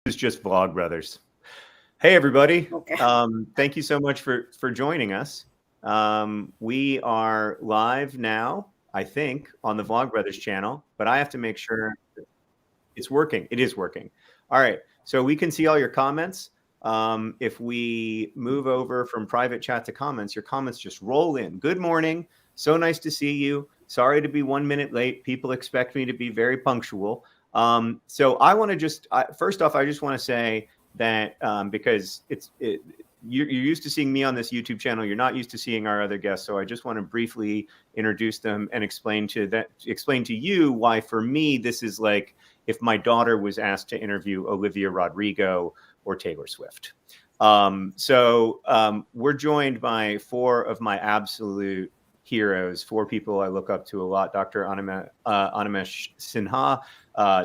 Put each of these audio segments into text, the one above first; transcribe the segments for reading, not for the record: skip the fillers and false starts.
It's just Vlog Brothers. Hey, everybody. Okay. Thank you so much for joining us. We are live now, I think, on the Vlog Brothers channel, but I have to make sure it's working. It is working. All right. So we can see all your comments. If we move over from private chat to comments, your comments just roll in. Good morning. So nice to see you. Sorry to be 1 minute late. People expect me to be very punctual. So I want to just, first off, I just want to say that because you're used to seeing me on this YouTube channel, you're not used to seeing our other guests. So I just want to briefly introduce them and explain to you why, for me, this is like if my daughter was asked to interview Olivia Rodrigo or Taylor Swift. We're joined by four of my absolute heroes, four people I look up to a lot: Dr. Animesh Sinha,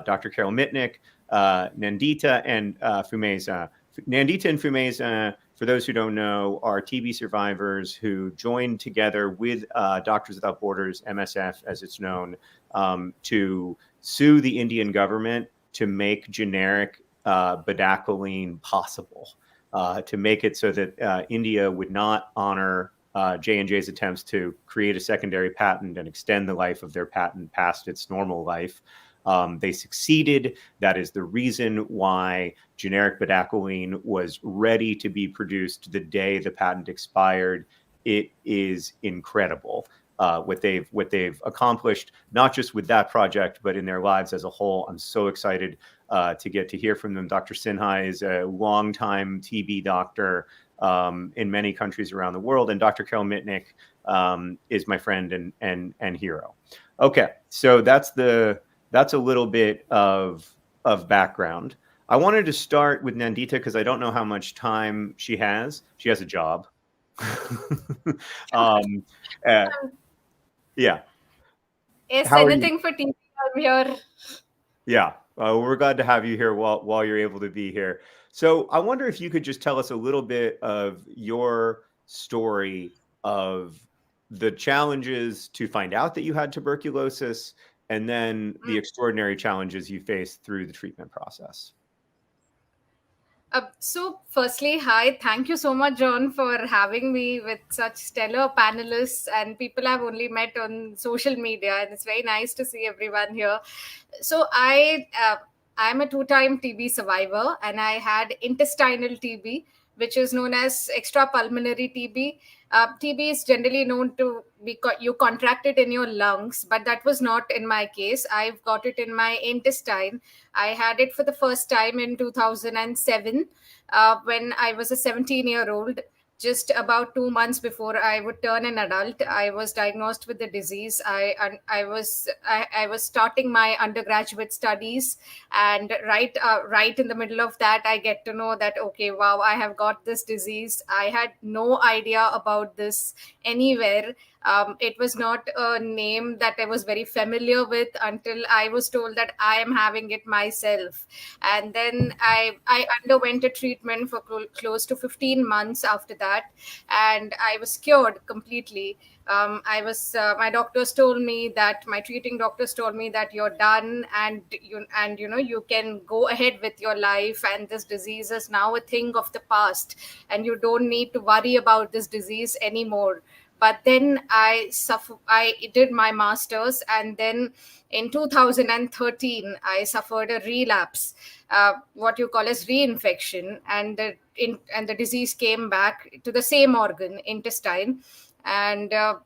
Dr. Carole Mitnick, Nandita, and Phumeza. Nandita and Phumeza, for those who don't know, are TB survivors who joined together with Doctors Without Borders, MSF as it's known, to sue the Indian government to make generic bedaquiline possible, to make it so that India would not honor J&J's attempts to create a secondary patent and extend the life of their patent past its normal life. They succeeded. That is the reason why generic bedaquiline was ready to be produced the day the patent expired. It is incredible what they've accomplished, not just with that project, but in their lives as a whole. I'm so excited to get to hear from them. Dr. Sinha is a longtime TB doctor in many countries around the world, and Dr. Carole Mitnick is my friend and hero. Okay, so that's a little bit of background. I wanted to start with Nandita because I don't know how much time she has. She has a job. Yeah. Is How are anything you? for TV? I'm here. Yeah. We're glad to have you here while you're able to be here. So I wonder if you could just tell us a little bit of your story of the challenges to find out that you had tuberculosis, and then the extraordinary challenges you faced through the treatment process. So, firstly, hi. Thank you so much, John, for having me with such stellar panelists and people I've only met on social media. And it's very nice to see everyone here. So, I'm a two-time TB survivor, and I had intestinal TB, which is known as extrapulmonary TB. TB is generally known to be you contract it in your lungs, but that was not in my case. I've got it in my intestine. I had it for the first time in 2007 when I was a 17-year-old. Just about 2 months before I would turn an adult, I was diagnosed with the disease. I was starting my undergraduate studies, and right in the middle of that, I get to know that, okay, wow, I have got this disease. I had no idea about this anywhere. It was not a name that I was very familiar with until I was told that I am having it myself. And then I underwent a treatment for close to 15 months after that, and I was cured completely. My doctors told me that my treating doctors told me that you're done, and you can go ahead with your life, and this disease is now a thing of the past, and you don't need to worry about this disease anymore. But then I did my masters, and then in 2013 I suffered a relapse, what you call as reinfection, and the disease came back to the same organ, intestine. And the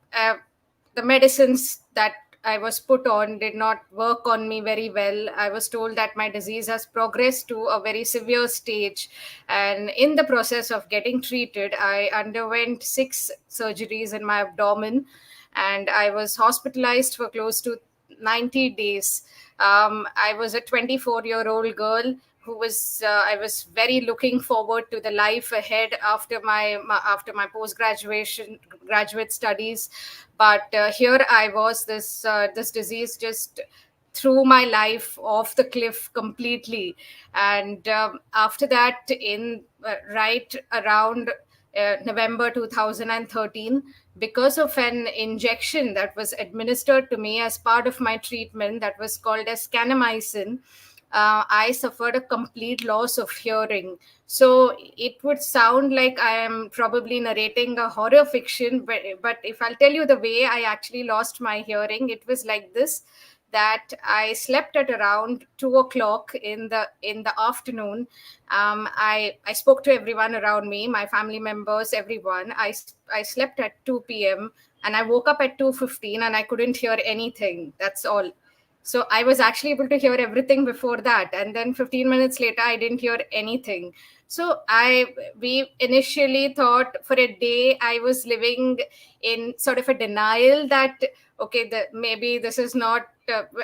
medicines that I was put on did not work on me very well. I was told that my disease has progressed to a very severe stage. And in the process of getting treated, I underwent 6 surgeries in my abdomen, and I was hospitalized for close to 90 days. I was a 24-year-old girl who was I was very looking forward to the life ahead after my post graduate studies. But here I was, this disease just threw my life off the cliff completely. And after that, in right around November 2013, because of an injection that was administered to me as part of my treatment that was called as kanamycin, I suffered a complete loss of hearing. So it would sound like I am probably narrating a horror fiction, but if I'll tell you the way I actually lost my hearing, it was like this: that I slept at around 2 o'clock in the afternoon. I spoke to everyone around me, my family members, everyone. I slept at 2 p.m. and I woke up at 2:15 and I couldn't hear anything. That's all. So I was actually able to hear everything before that, and then 15 minutes later I didn't hear anything. So I we initially thought for a day I was living in sort of a denial that okay, maybe this is not.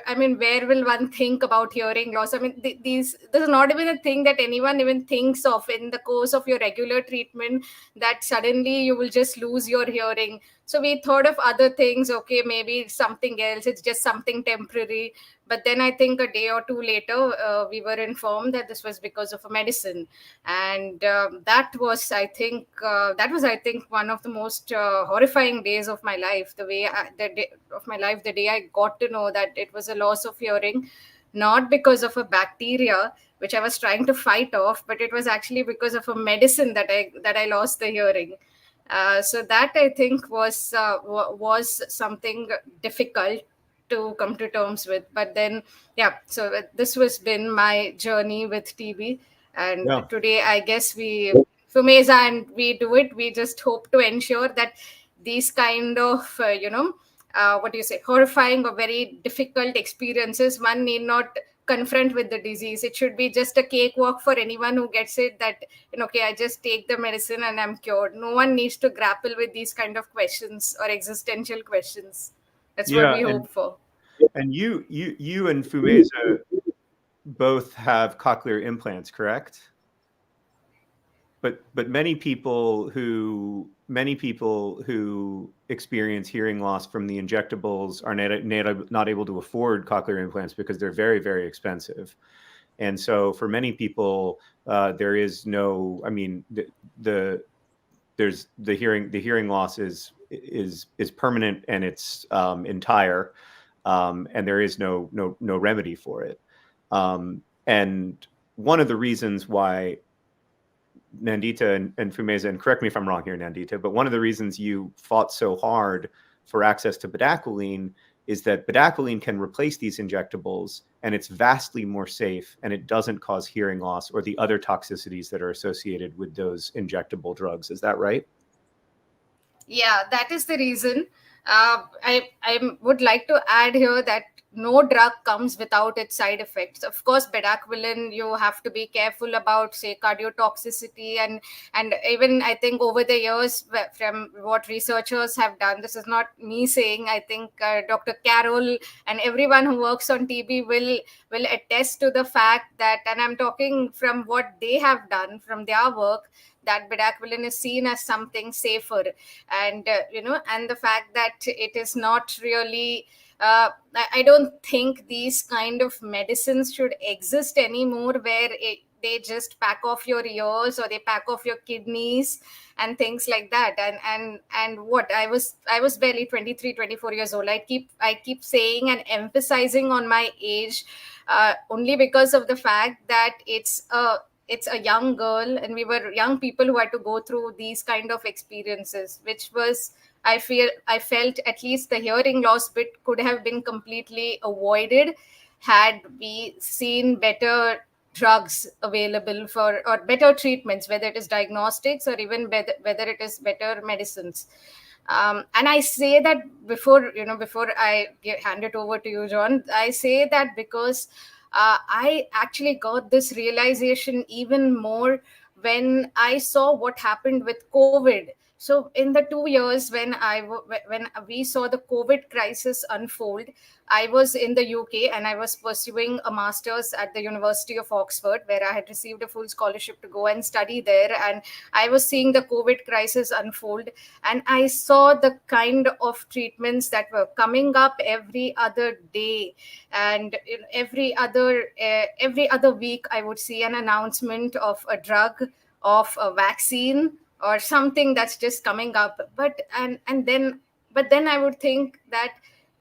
I mean, where will one think about hearing loss? I mean, this is not even a thing that anyone even thinks of in the course of your regular treatment, that suddenly you will just lose your hearing. So we thought of other things. Okay, maybe it's something else. It's just something temporary. But then I think a day or two later, we were informed that this was because of a medicine, and that was I think one of the most horrifying days of my life. The day of my life, the day I got to know that it was a loss of hearing, not because of a bacteria which I was trying to fight off, but it was actually because of a medicine that I lost the hearing. So that I think was something difficult to come to terms with. But then, yeah. So this was been my journey with TB, and Yeah. today I guess Phumeza and we do it. We just hope to ensure that these kind of what do you say, horrifying or very difficult experiences, one need not confront with the disease. It should be just a cakewalk for anyone who gets it, that okay, I just take the medicine and I'm cured. No one needs to grapple with these kind of questions or existential questions. That's what Yeah, we hope for. and you and Phumeza both have cochlear implants, correct? But many people who experience hearing loss from the injectables are not able to afford cochlear implants because they're very, very expensive. And so for many people, there is no, I mean, there's the hearing loss is permanent and it's entire, and there is no remedy for it. And one of the reasons why Nandita and Phumeza, and correct me if I'm wrong here, Nandita, but one of the reasons you fought so hard for access to bedaquiline is that bedaquiline can replace these injectables and it's vastly more safe and it doesn't cause hearing loss or the other toxicities that are associated with those injectable drugs. Is that right? Yeah, that is the reason. I would like to add here that no drug comes without its side effects. Of course, bedaquiline, you have to be careful about, say, cardiotoxicity, and even I think over the years, from what researchers have done, this is not me saying. I think Dr. Carole and everyone who works on TB will attest to the fact that, and I'm talking from what they have done from their work, that bedaquiline is seen as something safer, and and the fact that it is not really I don't think these kind of medicines should exist anymore, where they just pack off your ears or they pack off your kidneys and things like that. And what I was barely 23, 24 years old. I keep saying and emphasizing on my age, only because of the fact that it's a young girl and we were young people who had to go through these kind of experiences, which was, I felt at least the hearing loss bit could have been completely avoided had we seen better drugs available for, or better treatments, whether it is diagnostics or even whether it is better medicines. And I say that before I hand it over to you, John. I say that because I actually got this realization even more when I saw what happened with COVID. So in the 2 years when we saw the COVID crisis unfold, I was in the UK and I was pursuing a master's at the University of Oxford, where I had received a full scholarship to go and study there. And I was seeing the COVID crisis unfold, and I saw the kind of treatments that were coming up every other day, and in every other week I would see an announcement of a drug, of a vaccine, or something that's just coming up. But then I would think that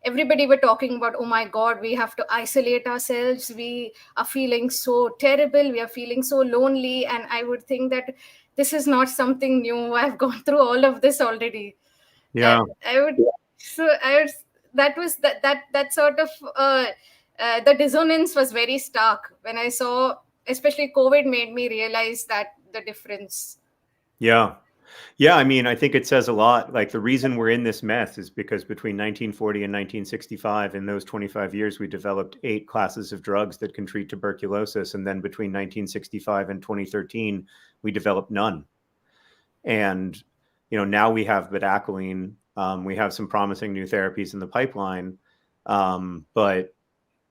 everybody were talking about, oh my God, we have to isolate ourselves. We are feeling so terrible. We are feeling so lonely. And I would think that this is not something new. I've gone through all of this already. Yeah. I would, so I would, that was that sort of, the dissonance was very stark when I saw, especially COVID made me realize that the difference. Yeah. Yeah, I mean, I think it says a lot. Like, the reason we're in this mess is because between 1940 and 1965, in those 25 years, we developed 8 classes of drugs that can treat tuberculosis. And then between 1965 and 2013, we developed none. And, now we have bedaquiline. We have some promising new therapies in the pipeline. But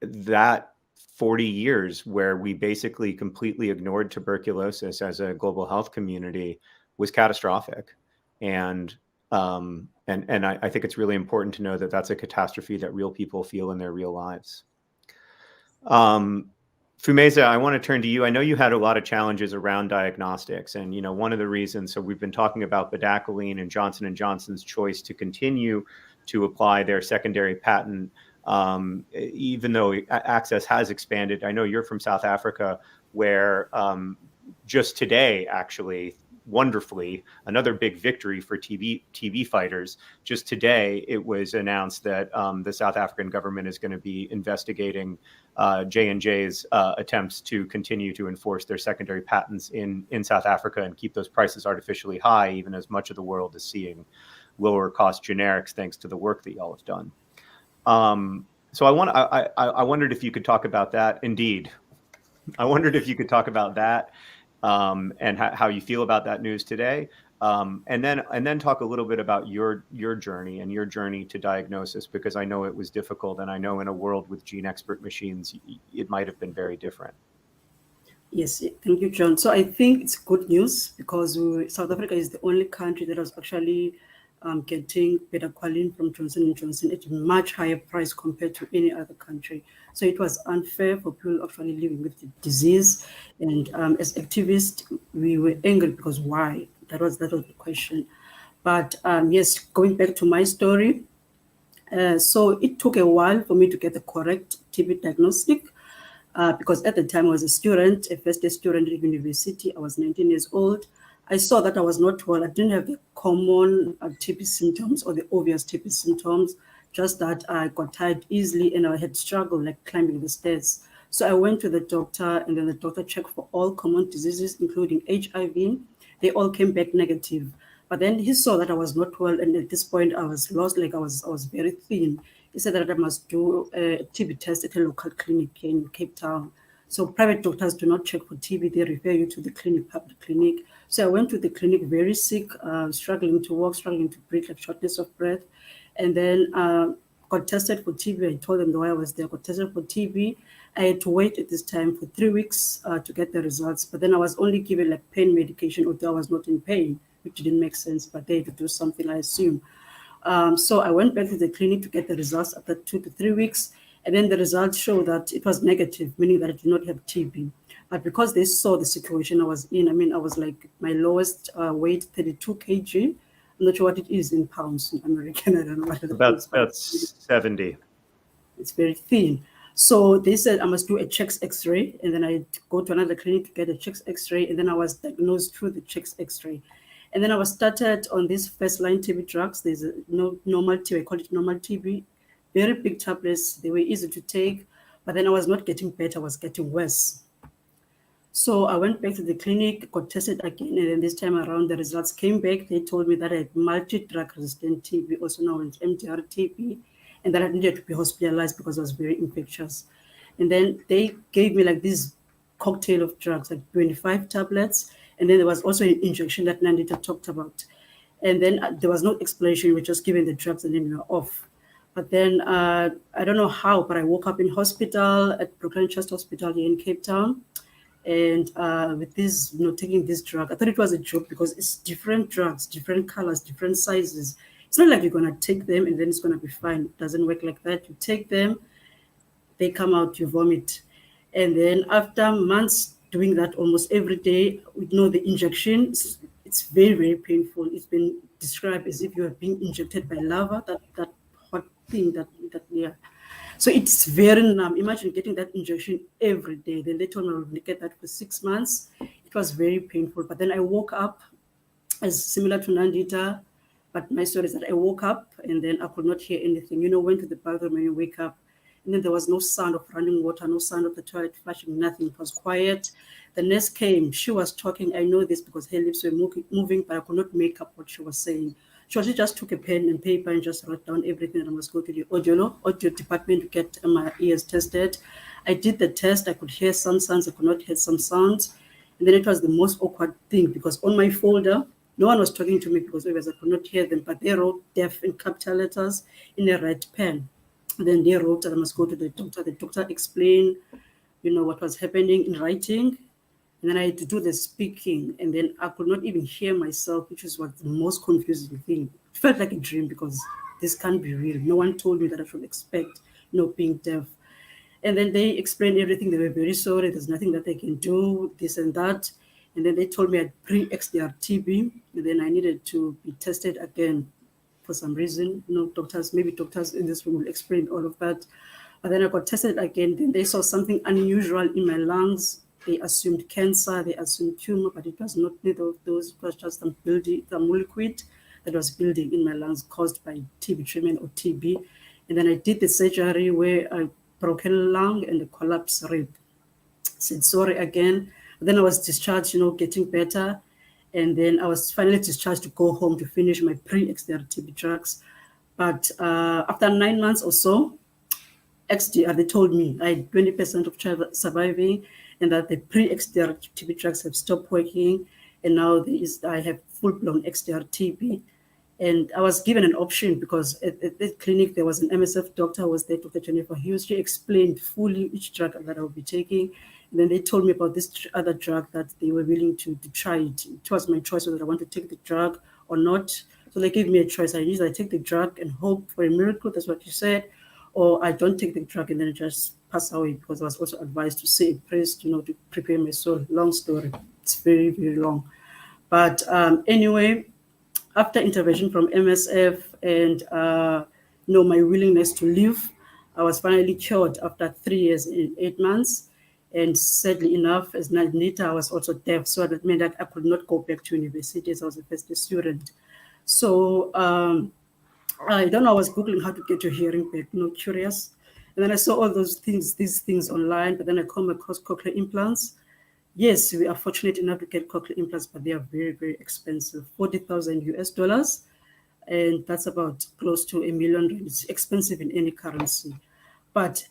that 40 years where we basically completely ignored tuberculosis as a global health community was catastrophic. And I think it's really important to know that that's a catastrophe that real people feel in their real lives. Phumeza, I want to turn to you. I know you had a lot of challenges around diagnostics, and one of the reasons. So we've been talking about bedaquiline and Johnson & Johnson's choice to continue to apply their secondary patent, even though access has expanded. I know you're from South Africa, where just today, actually, wonderfully, another big victory for TB fighters. Just today, it was announced that the South African government is going to be investigating J&J's attempts to continue to enforce their secondary patents in South Africa and keep those prices artificially high, even as much of the world is seeing lower cost generics thanks to the work that y'all have done. So I wondered if you could talk about that. Indeed, I wondered if you could talk about that. And how you feel about that news today, and then talk a little bit about your journey and your journey to diagnosis, because I know it was difficult, and I know in a world with GeneXpert machines, it might have been very different. Yes, thank you, John. So I think it's good news because South Africa is the only country that was actually getting bedaquiline from Johnson & Johnson at a much higher price compared to any other country. So it was unfair for people actually living with the disease. And as activists, we were angry because why? That was the question. But yes, going back to my story, so it took a while for me to get the correct TB diagnostic. Because at the time I was a student, a first-year student at university. I was 19 years old. I saw that I was not well. I didn't have the common TB symptoms or the obvious TB symptoms, just that I got tired easily and I had struggled like climbing the stairs. So I went to the doctor, and then the doctor checked for all common diseases, including HIV. They all came back negative. But then he saw that I was not well, and at this point I was lost, like I was very thin. He said that I must do a TB test at a local clinic in Cape Town. So private doctors do not check for TB, they refer you to the public clinic. So I went to the clinic very sick, struggling to walk, struggling to breathe, like shortness of breath. And then got tested for TB. I told them why I was there, got tested for TB. I had to wait at this time for 3 weeks to get the results. But then I was only given like pain medication, although I was not in pain, which didn't make sense, but they had to do something, I assume. So I went back to the clinic to get the results after 2 to 3 weeks. And then the results showed that it was negative, meaning that I did not have TB. But because they saw the situation I was in, I was like my lowest weight, 32 kg. I'm not sure what it is in pounds in American. I don't know what it is. About 70. It's very thin. So they said I must do a chest X-ray, and then I go to another clinic to get a chest X-ray, and then I was diagnosed through the chest X-ray. And then I was started on these first-line TB drugs. There's a normal TB, I call it normal TB. Very big tablets, they were easy to take, but then I was not getting better, I was getting worse. So I went back to the clinic, got tested again, and then this time around the results came back. They told me that I had multi-drug resistant TB, also known as MDR TB, and that I needed to be hospitalized because it was very infectious. And then they gave me like this cocktail of drugs, like 25 tablets, and then there was also an injection that Nandita talked about. And then there was no explanation, we were just given the drugs and then we were off. But then, I don't know how, but I woke up in hospital at Brooklyn Chest Hospital here in Cape Town. And with this, taking this drug, I thought it was a joke because it's different drugs, different colors, different sizes. It's not like you're going to take them and then it's going to be fine. It doesn't work like that. You take them, they come out, you vomit. And then after months doing that almost every day, the injection, it's very, very painful. It's been described as if you are being injected by lava, that hot thing that yeah. So it's very numb. Imagine getting that injection every day. Then they told me I would get that for 6 months. It was very painful. But then I woke up, as similar to Nandita, but my story is that I woke up and then I could not hear anything. Went to the bathroom and you wake up, and then there was no sound of running water, no sound of the toilet flushing, nothing. It was quiet. The nurse came. She was talking. I know this because her lips were moving, but I could not make up what she was saying. She just took a pen and paper and just wrote down everything, and I must go to the audio department to get my ears tested. I did the test. I could hear some sounds. I could not hear some sounds. And then it was the most awkward thing because on my folder, no one was talking to me because I could not hear them, but they wrote deaf in capital letters in a red pen. And then they wrote that I must go to the doctor. The doctor explained, what was happening in writing. And then I had to do the speaking, and then I could not even hear myself, which was the most confusing thing. It felt like a dream because this can't be real. No one told me that I should expect, being deaf. And then they explained everything. They were very sorry. There's nothing that they can do, this and that. And then they told me I had pre-XDR TB, and then I needed to be tested again for some reason. Maybe doctors in this room will explain all of that. But then I got tested again. Then they saw something unusual in my lungs. They assumed cancer, they assumed tumor, but it was not neither of those. It was just some liquid that was building in my lungs caused by TB treatment or TB. And then I did the surgery where I broke a lung and a collapsed rib. Said sorry again. Then I was discharged, getting better. And then I was finally discharged to go home to finish my pre-XDR TB drugs. But after 9 months or so, XDR, they told me I had 20% of surviving, and that the pre-XDR TB drugs have stopped working, and now I have full-blown XDR TB. And I was given an option because at the clinic there was an MSF doctor who was there, Dr. Jennifer Hughes. She explained fully each drug that I would be taking. And then they told me about this other drug that they were willing to try it. It was my choice whether I want to take the drug or not. So they gave me a choice. I take the drug and hope for a miracle, that's what you said, or I don't take the drug and then I just pass away, because I was also advised to say a priest, to prepare my soul. Long story. It's very, very long. But anyway, after intervention from MSF and my willingness to live, I was finally cured after 3 years and 8 months. And sadly enough, as Nandita, I was also deaf, so that meant that I could not go back to university as I was a first year student. So I don't know, I was Googling how to get your hearing back, curious. And then I saw all these things online, but then I come across cochlear implants. Yes, we are fortunate enough to get cochlear implants, but they are very, very expensive, $40,000. And that's about close to $1 million. It's expensive in any currency. But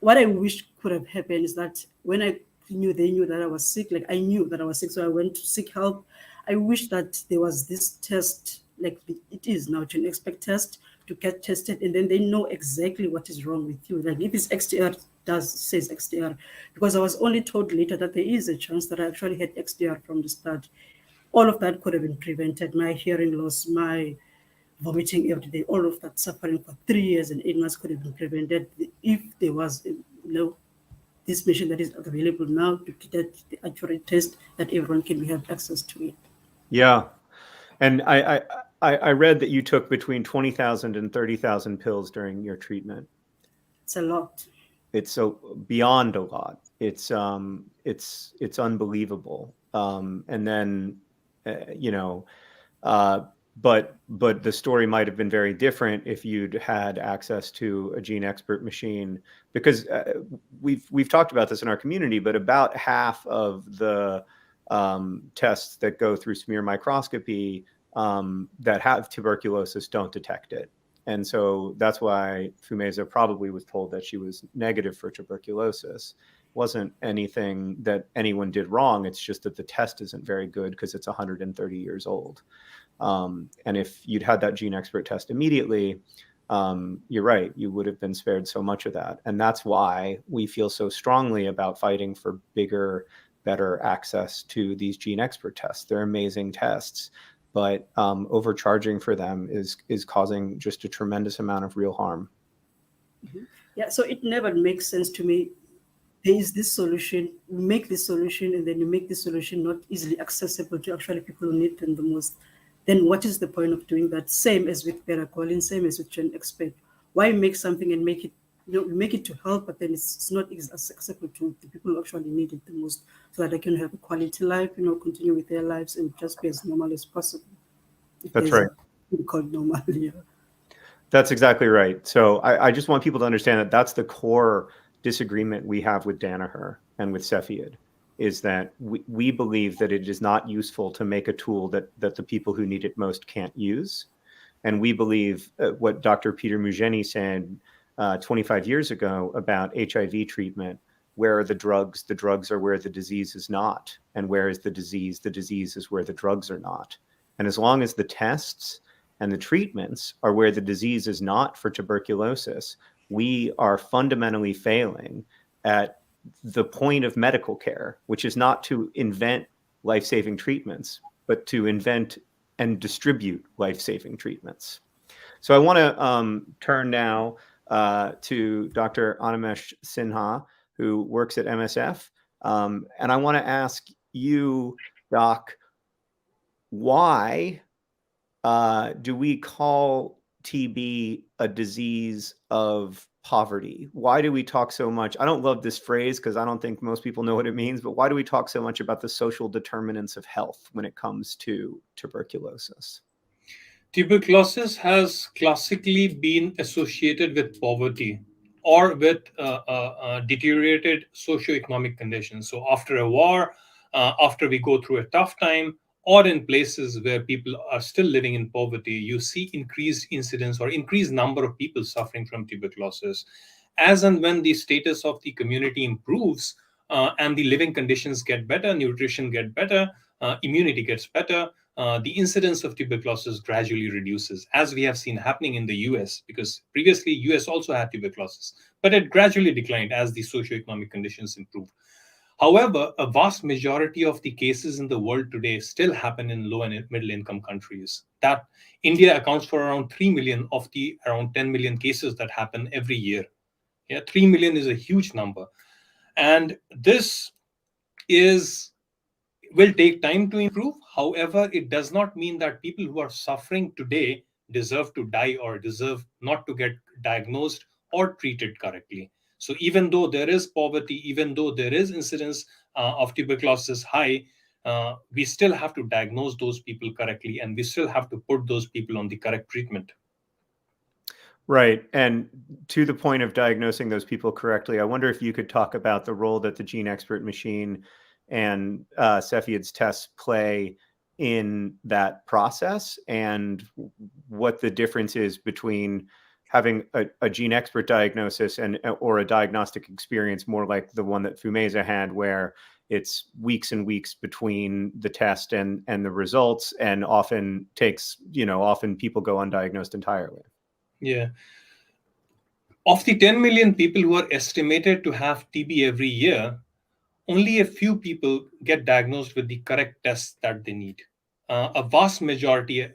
what I wish could have happened is that when they knew that I was sick, like I knew that I was sick, so I went to seek help. I wish that there was this test, like it is now, GeneXpert test, to get tested, and then they know exactly what is wrong with you. Like if it's XDR, says XDR, because I was only told later that there is a chance that I actually had XDR from the start. All of that could have been prevented. My hearing loss, my vomiting every day, all of that suffering for 3 years and 8 months could have been prevented if there was, this machine that is available now to get the accurate test that everyone can have access to it. Yeah, and I read that you took between 20,000 and 30,000 pills during your treatment. It's a lot. It's so beyond a lot. It's unbelievable. And then, but the story might have been very different if you'd had access to a GeneXpert machine, because we've talked about this in our community, but about half of the tests that go through smear microscopy that have tuberculosis don't detect it. And so that's why Phumeza probably was told that she was negative for tuberculosis. It wasn't anything that anyone did wrong. It's just that the test isn't very good because it's 130 years old. And if you'd had that GeneXpert test immediately, you're right, you would have been spared so much of that. And that's why we feel so strongly about fighting for bigger, better access to these GeneXpert tests. They're amazing tests, but overcharging for them is causing just a tremendous amount of real harm. Mm-hmm. Yeah, so it never makes sense to me. There is this solution, we make this solution, and then you make this solution not easily accessible to actually people who need them the most. Then what is the point of doing that? Same as with Paracolin, same as with GeneXpert. why make something and make it, make it to help, but then it's not accessible to the people who actually need it the most, so that they can have a quality life, continue with their lives and just be as normal as possible. If That's there's right. a called normal, yeah. That's exactly right. So I just want people to understand that that's the core disagreement we have with Danaher and with Cepheid, is that we believe that it is not useful to make a tool that the people who need it most can't use. And we believe what Dr. Peter Mugeni said 25 years ago about HIV treatment, where are the drugs? The drugs are where the disease is not. And where is the disease? The disease is where the drugs are not. And as long as the tests and the treatments are where the disease is not for tuberculosis, we are fundamentally failing at the point of medical care, which is not to invent life-saving treatments, but to invent and distribute life-saving treatments. So I want to turn now to Dr. Animesh Sinha, who works at MSF. And I want to ask you, Doc, why do we call TB a disease of poverty? Why do we talk so much? I don't love this phrase because I don't think most people know what it means, but why do we talk so much about the social determinants of health when it comes to tuberculosis? Tuberculosis has classically been associated with poverty or with deteriorated socioeconomic conditions. So after a war, after we go through a tough time, or in places where people are still living in poverty, you see increased incidence or increased number of people suffering from tuberculosis. As and when the status of the community improves and the living conditions get better, nutrition get better, immunity gets better, the incidence of tuberculosis gradually reduces, as we have seen happening in the US, because previously US also had tuberculosis, but it gradually declined as the socioeconomic conditions improved. However, a vast majority of the cases in the world today still happen in low and middle income countries. That India accounts for around 3 million of the around 10 million cases that happen every year. Yeah, 3 million is a huge number. And this will take time to improve. However, it does not mean that people who are suffering today deserve to die or deserve not to get diagnosed or treated correctly. So even though there is poverty, even though there is incidence of tuberculosis high, we still have to diagnose those people correctly, and we still have to put those people on the correct treatment. Right. And to the point of diagnosing those people correctly, I wonder if you could talk about the role that the GeneXpert machine and Cepheid's tests play in that process, and what the difference is between having a GeneXpert diagnosis or a diagnostic experience more like the one that Phumeza had, where it's weeks and weeks between the test and the results, and often people go undiagnosed entirely. Yeah. Of the 10 million people who are estimated to have TB every year, only a few people get diagnosed with the correct tests that they need. A vast majority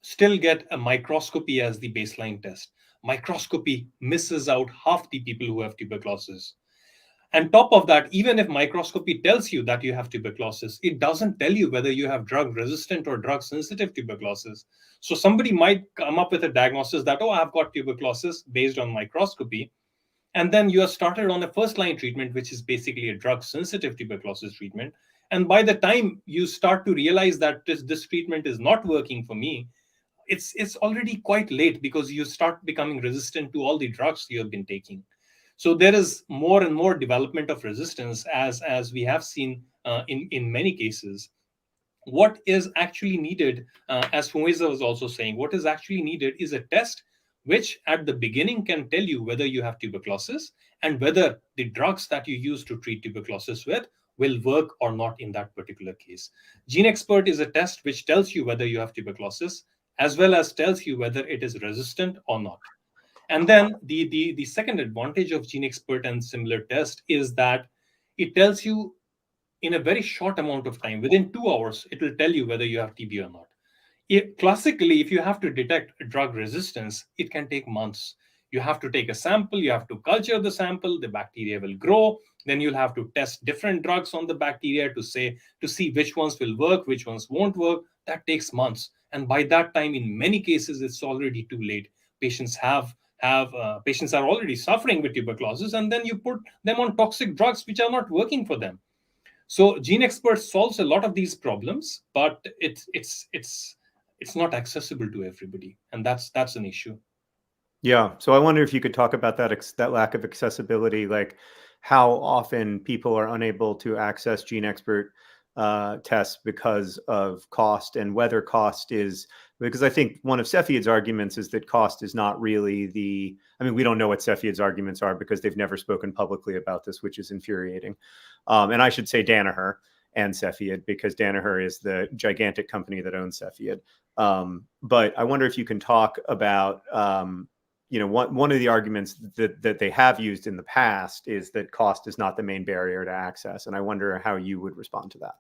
still get a microscopy as the baseline test. Microscopy misses out half the people who have tuberculosis. And top of that, even if microscopy tells you that you have tuberculosis, it doesn't tell you whether you have drug-resistant or drug-sensitive tuberculosis. So somebody might come up with a diagnosis that, oh, I've got tuberculosis based on microscopy. And then you are started on a first-line treatment, which is basically a drug-sensitive tuberculosis treatment. And by the time you start to realize that this treatment is not working for me, it's already quite late, because you start becoming resistant to all the drugs you have been taking. So there is more and more development of resistance, as we have seen in many cases. What is actually needed, as Phumeza was also saying, what is actually needed is a test which at the beginning can tell you whether you have tuberculosis and whether the drugs that you use to treat tuberculosis with will work or not in that particular case. GeneXpert is a test which tells you whether you have tuberculosis, as well as tells you whether it is resistant or not. And then the second advantage of GeneXpert and similar test is that it tells you in a very short amount of time, within 2 hours, it will tell you whether you have TB or not. Classically, if you have to detect drug resistance, it can take months. You have to take a sample, you have to culture the sample, the bacteria will grow, then you'll have to test different drugs on the bacteria to see which ones will work, which ones won't work. That takes months. And by that time, in many cases, it's already too late. Patients have have patients are already suffering with tuberculosis, and then you put them on toxic drugs which are not working for them. So GeneXpert solves a lot of these problems, but it's not accessible to everybody, and that's an issue. Yeah. So I wonder if you could talk about that lack of accessibility, like how often people are unable to access GeneXpert tests because of cost, and whether cost is, because I think one of Cepheid's arguments is that cost is not really we don't know what Cepheid's arguments are because they've never spoken publicly about this, which is infuriating. And I should say Danaher and Cepheid, because Danaher is the gigantic company that owns Cepheid. But I wonder if you can talk about, one of the arguments that they have used in the past is that cost is not the main barrier to access. And I wonder how you would respond to that.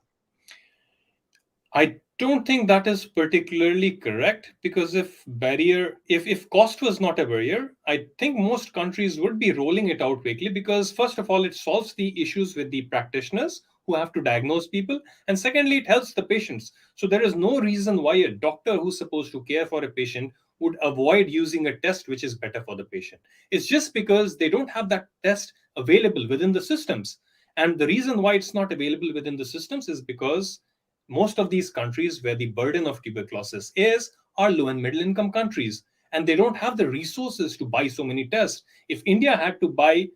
I don't think that is particularly correct, because if cost was not a barrier, I think most countries would be rolling it out quickly, because first of all, it solves the issues with the practitioners who have to diagnose people, and secondly, it helps the patients. So there is no reason why a doctor who's supposed to care for a patient would avoid using a test which is better for the patient. It's just because they don't have that test available within the systems. And the reason why it's not available within the systems is because most of these countries where the burden of tuberculosis are low and middle income countries, and they don't have the resources to buy so many tests. If India had to buy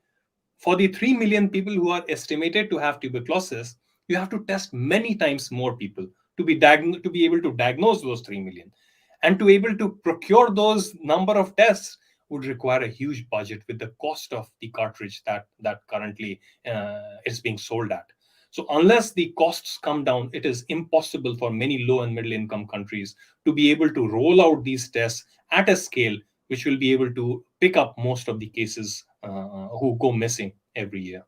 for the 3 million people who are estimated to have tuberculosis, you have to test many times more people to be able to diagnose those 3 million. And to be able to procure those number of tests would require a huge budget with the cost of the cartridge that currently is being sold at. So unless the costs come down, it is impossible for many low and middle income countries to be able to roll out these tests at a scale which will be able to pick up most of the cases who go missing every year.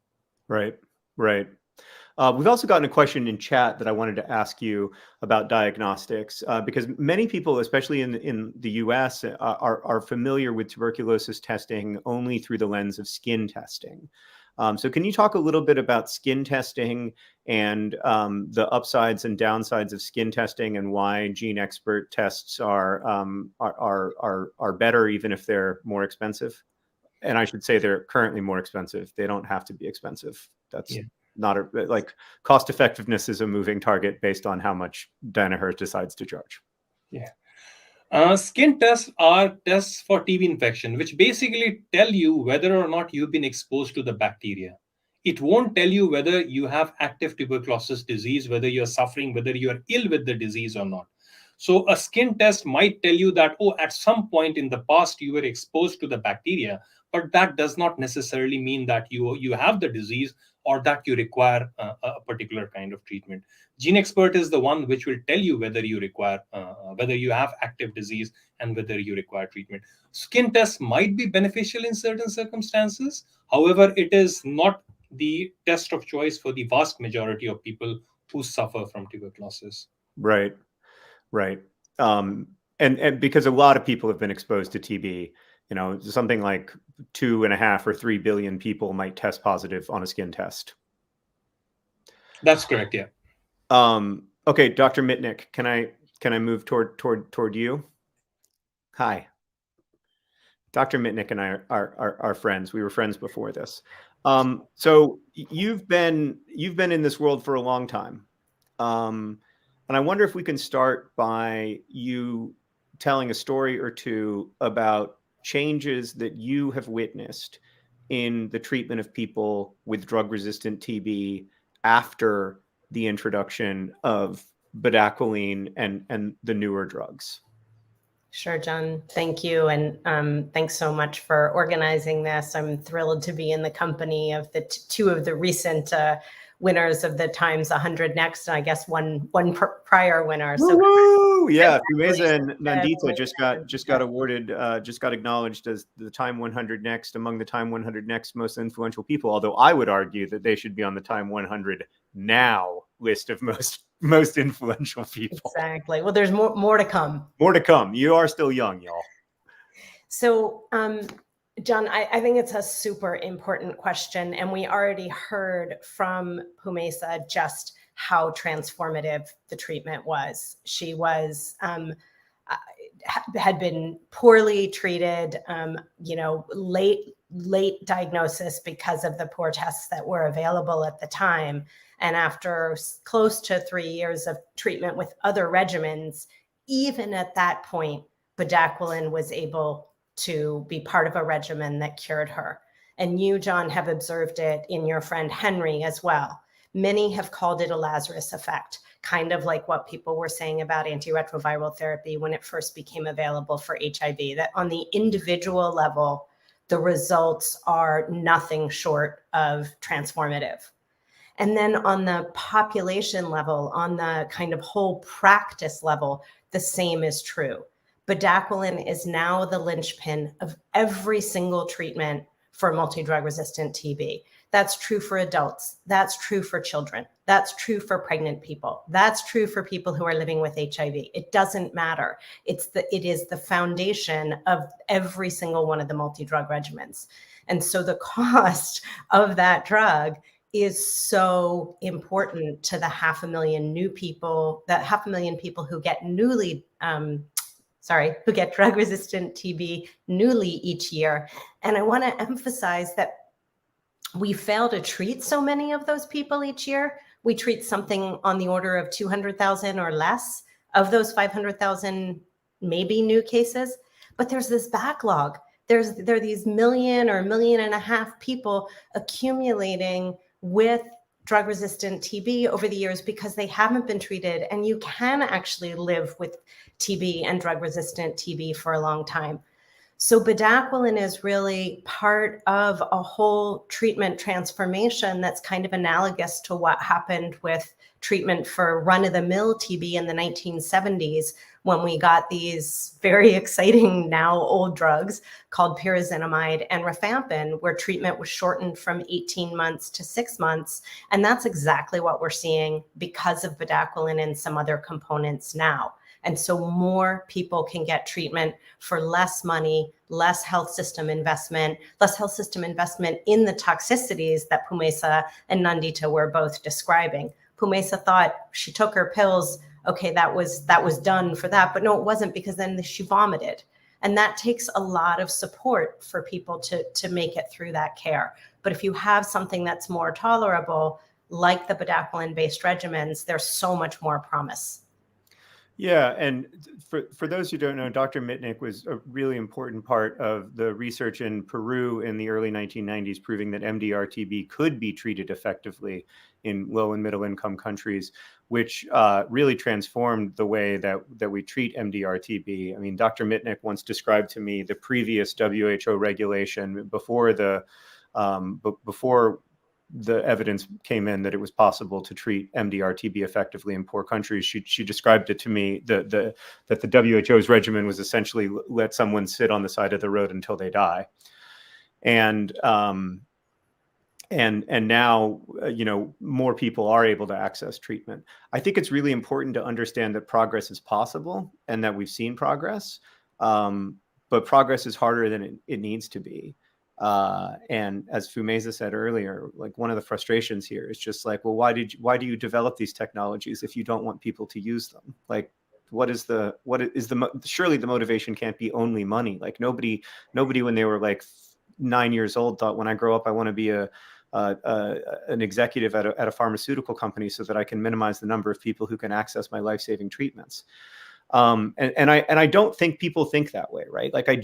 Right. We've also gotten a question in chat that I wanted to ask you about diagnostics, because many people, especially in the US, are familiar with tuberculosis testing only through the lens of skin testing. So can you talk a little bit about skin testing and the upsides and downsides of skin testing, and why GeneXpert tests are better even if they're more expensive? And I should say they're currently more expensive. They don't have to be expensive. That's not like cost effectiveness is a moving target based on how much Danaher decides to charge. Skin tests are tests for TB infection, which basically tell you whether or not you've been exposed to the bacteria. It won't tell you whether you have active tuberculosis disease, whether you're suffering, whether you are ill with the disease or not. So a skin test might tell you that, at some point in the past you were exposed to the bacteria, but that does not necessarily mean that you have the disease or that you require a particular kind of treatment. GeneXpert is the one which will tell you whether you require, whether you have active disease and whether you require treatment. Skin tests might be beneficial in certain circumstances. However, it is not the test of choice for the vast majority of people who suffer from tuberculosis. Right. And because a lot of people have been exposed to TB, something like 2.5 or 3 billion people might test positive on a skin test. That's correct. Yeah. Okay, Dr. Mitnick, can I move toward you? Hi. Dr. Mitnick and I are friends. We were friends before this. So you've been in this world for a long time. And I wonder if we can start by you telling a story or two about changes that you have witnessed in the treatment of people with drug-resistant TB after the introduction of bedaquiline and the newer drugs. Sure, John. Thank you. And thanks so much for organizing this. I'm thrilled to be in the company of the two of the recent winners of the Times 100 Next, and I guess one prior winner. So yeah, Phumeza and Nandita just got awarded, just got acknowledged as the Time 100 Next among the Time 100 Next most influential people. Although I would argue that they should be on the Time 100 Now list of most influential people. Exactly. Well, there's more to come. More to come. You are still young, y'all. So, John, I think it's a super important question. And we already heard from Phumeza just how transformative the treatment was. She was had been poorly treated, late diagnosis because of the poor tests that were available at the time. And after close to 3 years of treatment with other regimens, even at that point, bedaquiline was able to be part of a regimen that cured her. And you, John, have observed it in your friend Henry as well. Many have called it a Lazarus effect, kind of like what people were saying about antiretroviral therapy when it first became available for HIV, that on the individual level, the results are nothing short of transformative. And then on the population level, on the kind of whole practice level, the same is true. Bedaquiline is now the linchpin of every single treatment for multi-drug resistant TB. That's true for adults. That's true for children. That's true for pregnant people. That's true for people who are living with HIV. It doesn't matter. It is the foundation of every single one of the multi-drug regimens. And so the cost of that drug is so important to the 500,000 new people, that 500,000 people who get who get drug-resistant TB newly each year. And I want to emphasize that we fail to treat so many of those people each year. We treat something on the order of 200,000 or less of those 500,000 maybe new cases. But there's this backlog. There are these 1 million or 1.5 million people accumulating with drug-resistant TB over the years because they haven't been treated. And you can actually live with TB and drug-resistant TB for a long time. So bedaquiline is really part of a whole treatment transformation that's kind of analogous to what happened with treatment for run-of-the-mill TB in the 1970s, when we got these very exciting now old drugs called pyrazinamide and rifampin, where treatment was shortened from 18 months to 6 months. And that's exactly what we're seeing because of bedaquiline and some other components now. And so more people can get treatment for less money, less health system investment in the toxicities that Phumeza and Nandita were both describing. Phumeza thought she took her pills, okay, that was done for that. But no, it wasn't, because then she vomited. And that takes a lot of support for people to make it through that care. But if you have something that's more tolerable, like the bedaquiline-based regimens, there's so much more promise. Yeah, and for those who don't know, Dr. Mitnick was a really important part of the research in Peru in the early 1990s, proving that MDR-TB could be treated effectively in low and middle income countries, which really transformed the way that we treat MDR-TB. I mean, Dr. Mitnick once described to me the previous WHO regulation before the evidence came in that it was possible to treat MDR-TB effectively in poor countries. She described it to me that the WHO's regimen was essentially let someone sit on the side of the road until they die. And now, more people are able to access treatment. I think it's really important to understand that progress is possible and that we've seen progress, but progress is harder than it needs to be. And as Phumeza said earlier, like, one of the frustrations here is just like, well, why do you develop these technologies if you don't want people to use them? Like, surely the motivation can't be only money. Like, nobody when they were like 9 years old thought, when I grow up, I want to be an executive at a pharmaceutical company so that I can minimize the number of people who can access my life-saving treatments. And I don't think people think that way, right? Like, I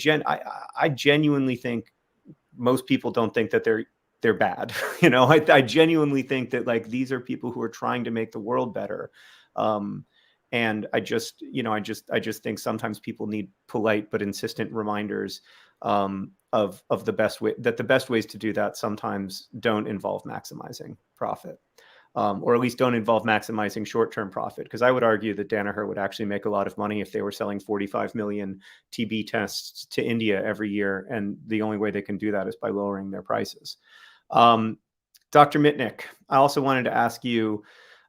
genuinely think most people don't think that they're bad. I genuinely think that, like, these are people who are trying to make the world better. And I just think sometimes people need polite but insistent reminders of the best way, that the best ways to do that sometimes don't involve maximizing profit, or at least don't involve maximizing short-term profit. Because I would argue that Danaher would actually make a lot of money if they were selling 45 million TB tests to India every year, and the only way they can do that is by lowering their prices. Dr. Mitnick, I also wanted to ask you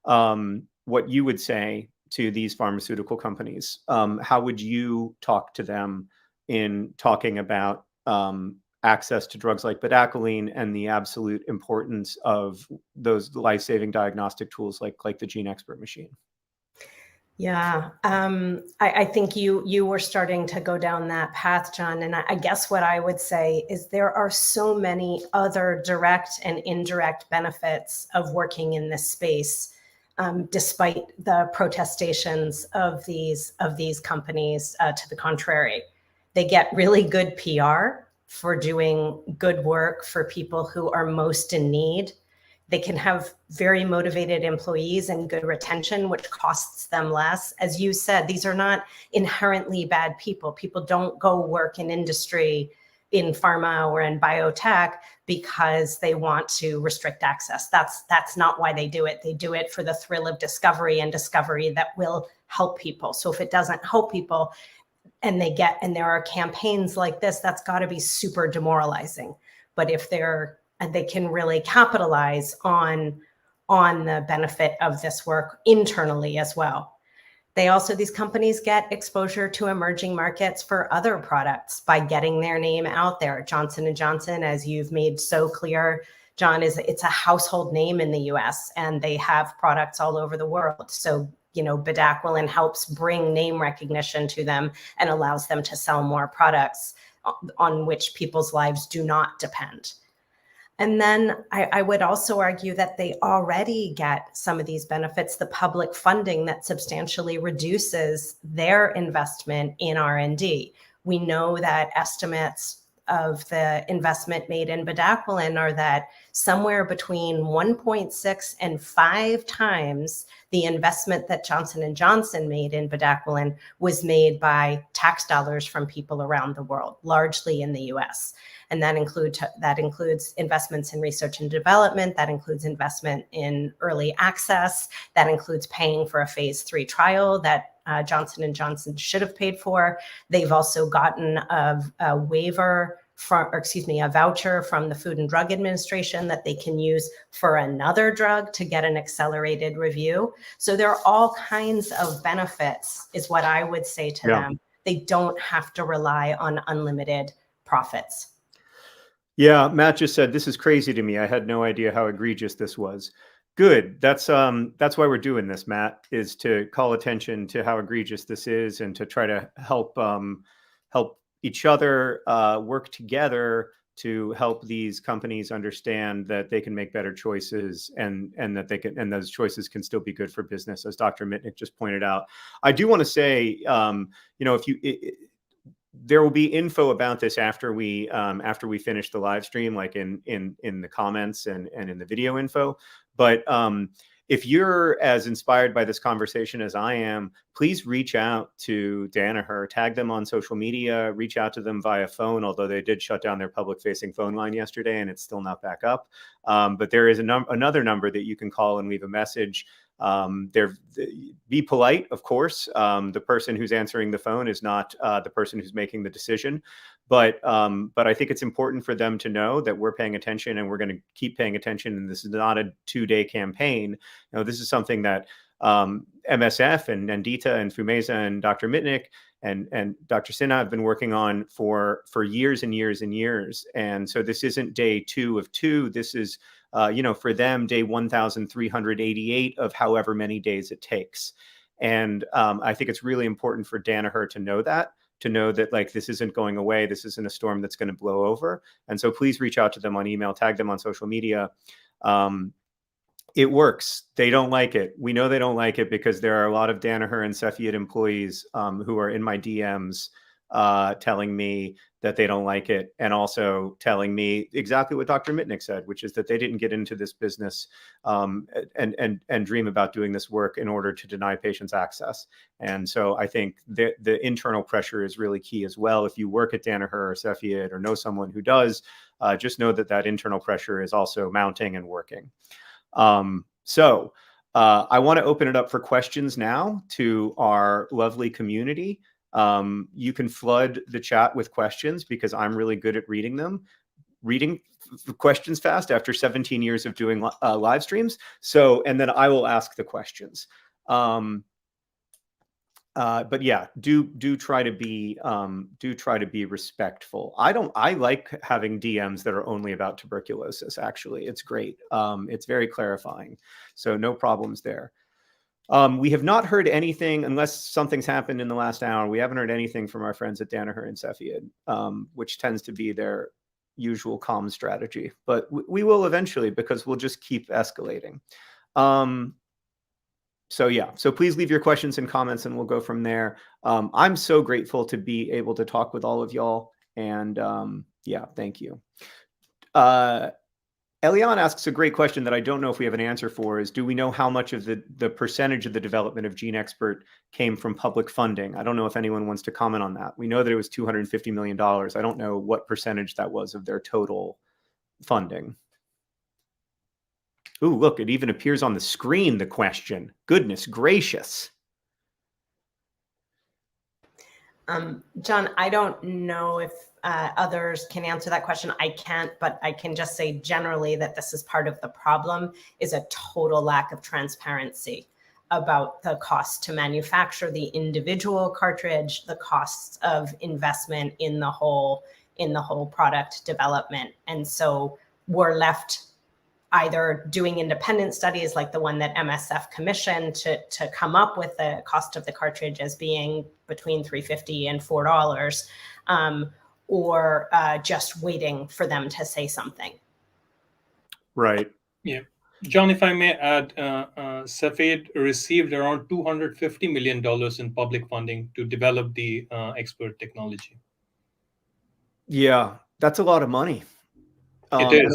what you would say to these pharmaceutical companies. How would you talk to them in talking about access to drugs like bedaquiline and the absolute importance of those life-saving diagnostic tools like the GeneXpert machine? Yeah, I think you were starting to go down that path, John. And I guess what I would say is there are so many other direct and indirect benefits of working in this space, despite the protestations of these companies to the contrary. They get really good PR for doing good work for people who are most in need. They can have very motivated employees and good retention, which costs them less. As you said, these are not inherently bad people. People don't go work in industry, in pharma or in biotech because they want to restrict access. That's not why they do it. They do it for the thrill of discovery, and discovery that will help people. So if it doesn't help people, and there are campaigns like this, that's got to be super demoralizing. But if they can really capitalize on the benefit of this work internally as well. These companies get exposure to emerging markets for other products by getting their name out there. Johnson & Johnson, as you've made so clear, John, it's a household name in the US, and they have products all over the world. So, bedaquiline helps bring name recognition to them and allows them to sell more products on which people's lives do not depend. And then I would also argue that they already get some of these benefits, the public funding that substantially reduces their investment in R&D. We know that estimates of the investment made in bedaquiline are that somewhere between 1.6 and 5 times the investment that Johnson & Johnson made in bedaquiline was made by tax dollars from people around the world, largely in the US. And that includes investments in research and development, that includes investment in early access, that includes paying for a phase 3 trial that Johnson & Johnson should have paid for. They've also gotten a voucher from the Food and Drug Administration that they can use for another drug to get an accelerated review. So there are all kinds of benefits, is what I would say to them. They don't have to rely on unlimited profits. Yeah, Matt just said, this is crazy to me. I had no idea how egregious this was. Good. That's why we're doing this, Matt, is to call attention to how egregious this is and to try to help each other work together to help these companies understand that they can make better choices and that those choices can still be good for business, as Dr. Mitnick just pointed out. I do want to say, there will be info about this after we finish the live stream, like in the comments and in the video info. But if you're as inspired by this conversation as I am, please reach out to Danaher, tag them on social media, reach out to them via phone, although they did shut down their public-facing phone line yesterday and it's still not back up. But there is another number that you can call and leave a message. Be polite, of course. The person who's answering the phone is not the person who's making the decision, but I think it's important for them to know that we're paying attention and we're going to keep paying attention. And this is not a 2-day campaign. This is something that MSF and Nandita and Phumeza and Dr. Mitnick and Dr. Sinha have been working on for years and years and years. And so this isn't day 2 of 2. This is for them, day 1,388 of however many days it takes. And I think it's really important for Danaher to know that like this isn't going away. This isn't a storm that's going to blow over. And so please reach out to them on email, tag them on social media. It works. They don't like it. We know they don't like it because there are a lot of Danaher and Cepheid employees who are in my DMs telling me that they don't like it, and also telling me exactly what Dr. Mitnick said, which is that they didn't get into this business and dream about doing this work in order to deny patients access. And so I think the internal pressure is really key as well. If you work at Danaher or Cepheid or know someone who does, just know that internal pressure is also mounting and working. So I want to open it up for questions now to our lovely community. You can flood the chat with questions because I'm really good at reading questions fast after 17 years of doing live streams. So, and then I will ask the questions. But yeah, do try to be respectful. I like having DMs that are only about tuberculosis. Actually, it's great. It's very clarifying. So no problems there. We have not heard anything, unless something's happened in the last hour. We haven't heard anything from our friends at Danaher and Cepheid, which tends to be their usual comm strategy. But we will eventually, because we'll just keep escalating. So yeah, so please leave your questions and comments and we'll go from there. I'm so grateful to be able to talk with all of y'all. And yeah, thank you. Elian asks a great question that I don't know if we have an answer for, is do we know how much of the percentage of the development of GeneXpert came from public funding? I don't know if anyone wants to comment on that. We know that it was $250 million. I don't know what percentage that was of their total funding. Ooh, look, it even appears on the screen, the question. Goodness gracious. John, I don't know if others can answer that question. I can't, but I can just say generally that this is part of the problem, is a total lack of transparency about the cost to manufacture the individual cartridge, the costs of investment in the whole product development. And so we're left either doing independent studies like the one that MSF commissioned to come up with the cost of the cartridge as being between $3.50 and $4, or just waiting for them to say something. Right. Yeah. John, if I may add, Cepheid received around $250 million in public funding to develop the expert technology. Yeah, that's a lot of money. It is. And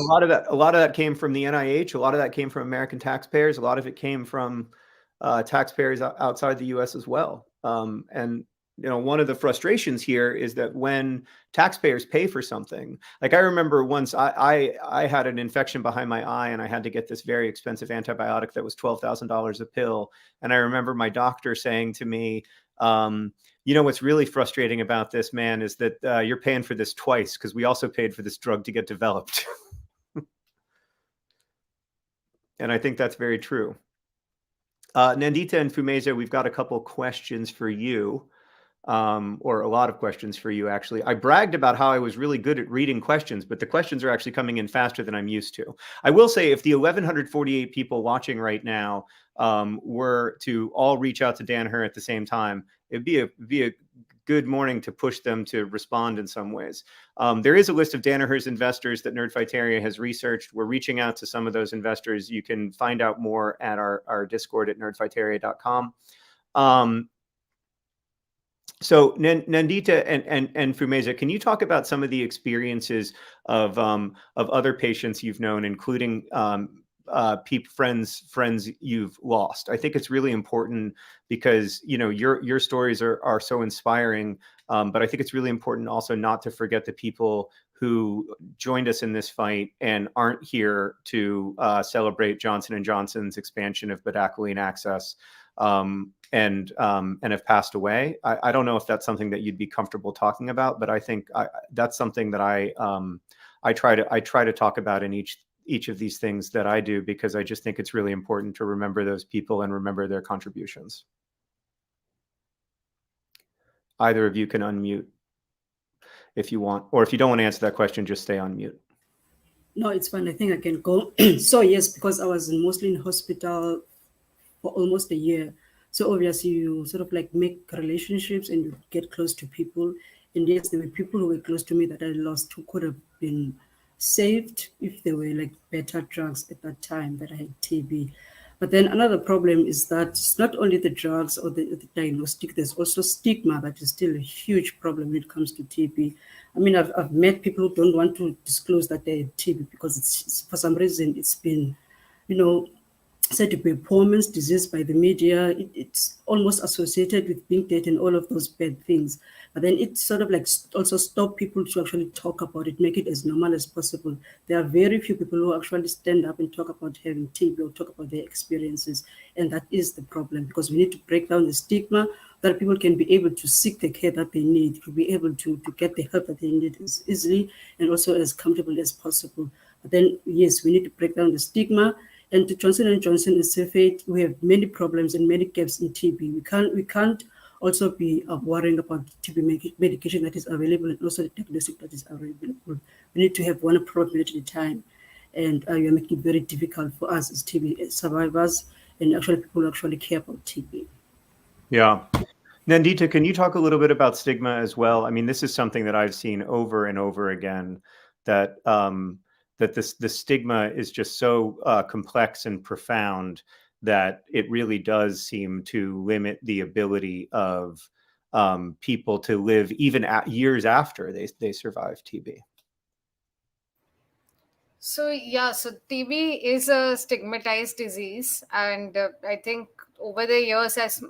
a lot of that came from the NIH. A lot of that came from American taxpayers. A lot of it came from taxpayers outside the U.S. as well. And you know, one of the frustrations here is that when taxpayers pay for something, like I remember once I had an infection behind my eye and I had to get this very expensive antibiotic that was $12,000 a pill. And I remember my doctor saying to me, you know, what's really frustrating about this, man, is that you're paying for this twice because we also paid for this drug to get developed. And I think that's very true. Nandita and Phumeza, we've got a couple questions for you, or a lot of questions for you, actually. I bragged about how I was really good at reading questions, but the questions are actually coming in faster than I'm used to. I will say, if the 1,148 people watching right now were to all reach out to Danaher at the same time, it'd be a good morning to push them to respond in some ways. There is a list of Danaher's investors that Nerdfighteria has researched. We're reaching out to some of those investors. You can find out more at our Discord at nerdfighteria.com. So Nandita and Phumeza, can you talk about some of the experiences of other patients you've known, including friends you've lost? I think it's really important because, you know, your stories are so inspiring, but I think it's really important also not to forget the people who joined us in this fight and aren't here to celebrate Johnson & Johnson's expansion of bedaquiline access, and have passed away. I don't know if that's something that you'd be comfortable talking about, but I think that's something that I try to talk about in each of these things that I do, because I just think it's really important to remember those people and remember their contributions. Either of you can unmute if you want, or if you don't want to answer that question, just stay on mute. No, it's fine. I think I can go. So yes, because I was mostly in hospital for almost a year. So obviously you sort of like make relationships and you get close to people. And yes, there were people who were close to me that I lost who could have been saved if there were like better drugs at that time that I had TB. But then another problem is that it's not only the drugs or the diagnostic, there's also stigma that is still a huge problem when it comes to TB. I mean, I've met people who don't want to disclose that they have TB because it's for some reason it's been, you know, said to be a poor man's disease by the media. It's almost associated with being dead and all of those bad things. But then it sort of like also stop people to actually talk about it, make it as normal as possible. There are very few people who actually stand up and talk about having TB or talk about their experiences. And that is the problem, because we need to break down the stigma that people can be able to seek the care that they need, to be able to get the help that they need as easily and also as comfortable as possible. But then, yes, we need to break down the stigma. And to Johnson & Johnson and Cepheid, we have many problems and many gaps in TB. We can't also be worrying about TB medication that is available and also the diagnostic that is available. We need to have one problem at a time. And you're making it very difficult for us as TB survivors and actually people actually care about TB. Yeah. Nandita, can you talk a little bit about stigma as well? I mean, this is something that I've seen over and over again, that the stigma is just so complex and profound that it really does seem to limit the ability of people to live even years after they survive TB. So TB is a stigmatized disease, and I think over the years, as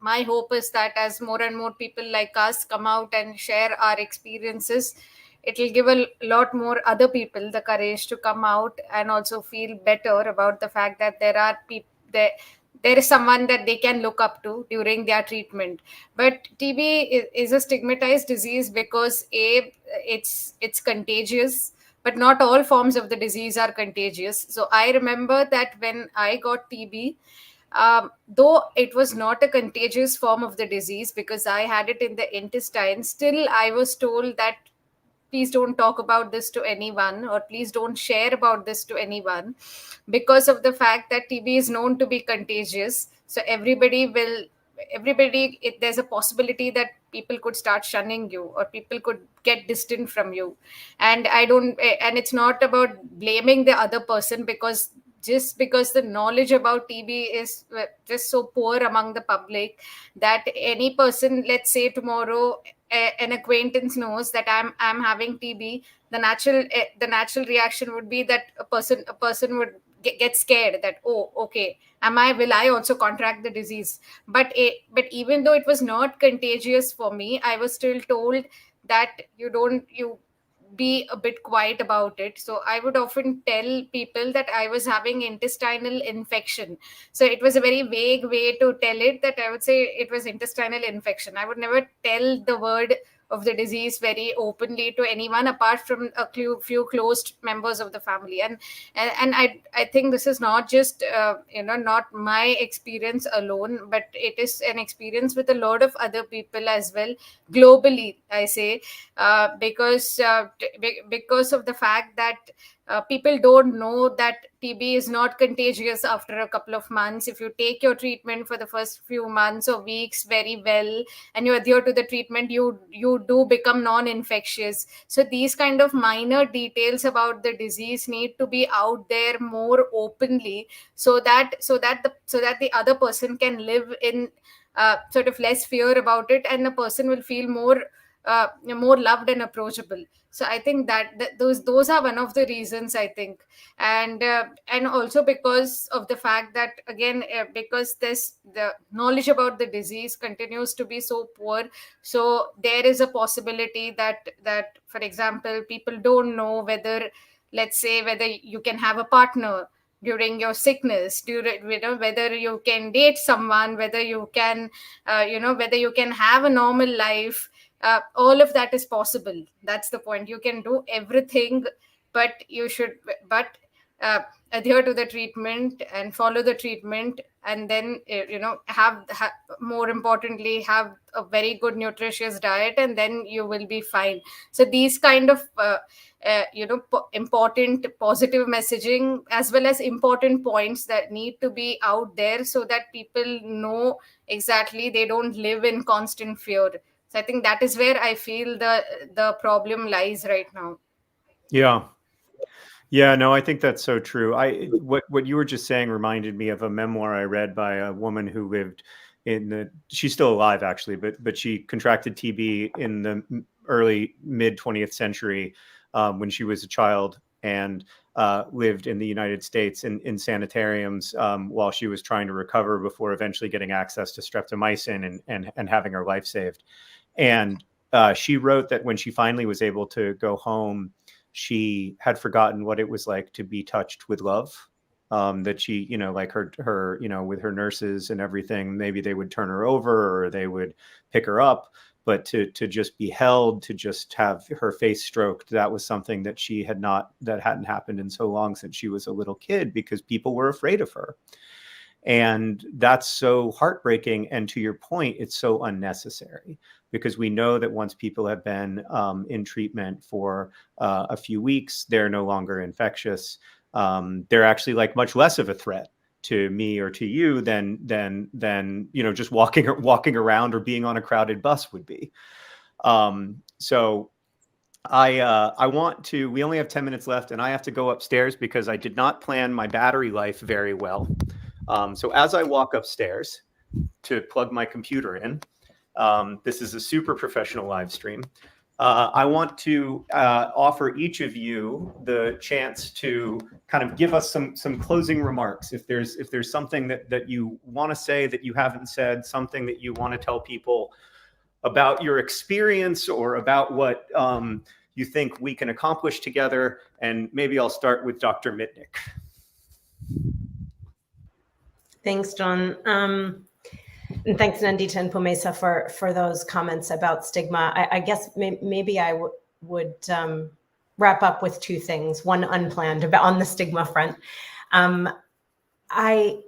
my hope is that as more and more people like us come out and share our experiences, it will give a lot more other people the courage to come out and also feel better about the fact that there are people there is someone that they can look up to during their treatment. But TB is a stigmatized disease because it's contagious, but not all forms of the disease are contagious. So I remember that when I got TB, though it was not a contagious form of the disease because I had it in the intestine, still I was told that please don't talk about this to anyone, or please don't share about this to anyone, because of the fact that TB is known to be contagious. So there's a possibility that people could start shunning you, or people could get distant from you. And it's not about blaming the other person, because just because the knowledge about TB is just so poor among the public, that any person, let's say tomorrow an acquaintance knows that I'm having TB, the natural reaction would be that a person would get scared that, oh, okay, will I also contract the disease? But even though it was not contagious for me, I was still told that you be a bit quiet about it. So I would often tell people that I was having intestinal infection. So it was a very vague way to tell it, that I would say it was intestinal infection. I would never tell the word of the disease very openly to anyone apart from a few closed members of the family. And I think this is not just not my experience alone, but it is an experience with a lot of other people as well, globally, I say, because of the fact that people don't know that TB is not contagious after a couple of months. If you take your treatment for the first few months or weeks very well, and you adhere to the treatment, you do become non-infectious. So these kind of minor details about the disease need to be out there more openly, so that the other person can live in sort of less fear about it, and the person will feel more loved and approachable. So I think that those are one of the reasons, I think. And also because of the fact that, again, because the knowledge about the disease continues to be so poor, so there is a possibility that for example, people don't know whether, let's say, whether you can have a partner during your sickness, whether you can date someone, whether you can whether you can have a normal life. All of that is possible. That's the point. You can do everything, but but adhere to the treatment and follow the treatment, and then have more importantly, have a very good nutritious diet, and then you will be fine. So these kind of important positive messaging, as well as important points that need to be out there, so that people know exactly, they don't live in constant fear. So I think that is where I feel the problem lies right now. Yeah. Yeah, no, I think that's so true. What you were just saying reminded me of a memoir I read by a woman who lived she's still alive actually, but she contracted TB in the early mid 20th century when she was a child, and lived in the United States in sanitariums while she was trying to recover before eventually getting access to streptomycin and having her life saved. And she wrote that when she finally was able to go home, she had forgotten what it was like to be touched with love. That she, like her, with her nurses and everything, maybe they would turn her over or they would pick her up, but to just be held, to just have her face stroked, that was something that that hadn't happened in so long, since she was a little kid, because people were afraid of her. And that's so heartbreaking. And to your point, it's so unnecessary, because we know that once people have been in treatment for a few weeks, they're no longer infectious. They're actually like much less of a threat to me or to you than just walking around or being on a crowded bus would be. So I want to, we only have 10 minutes left and I have to go upstairs because I did not plan my battery life very well. So as I walk upstairs to plug my computer in, this is a super professional live stream. I want to offer each of you the chance to kind of give us some closing remarks. If there's something that you want to say that you haven't said, something that you want to tell people about your experience or about what you think we can accomplish together. And maybe I'll start with Dr. Mitnick. Thanks, John. And thanks, Nandita and Phumeza, for those comments about stigma. I guess maybe I would wrap up with two things, one unplanned about on the stigma front. I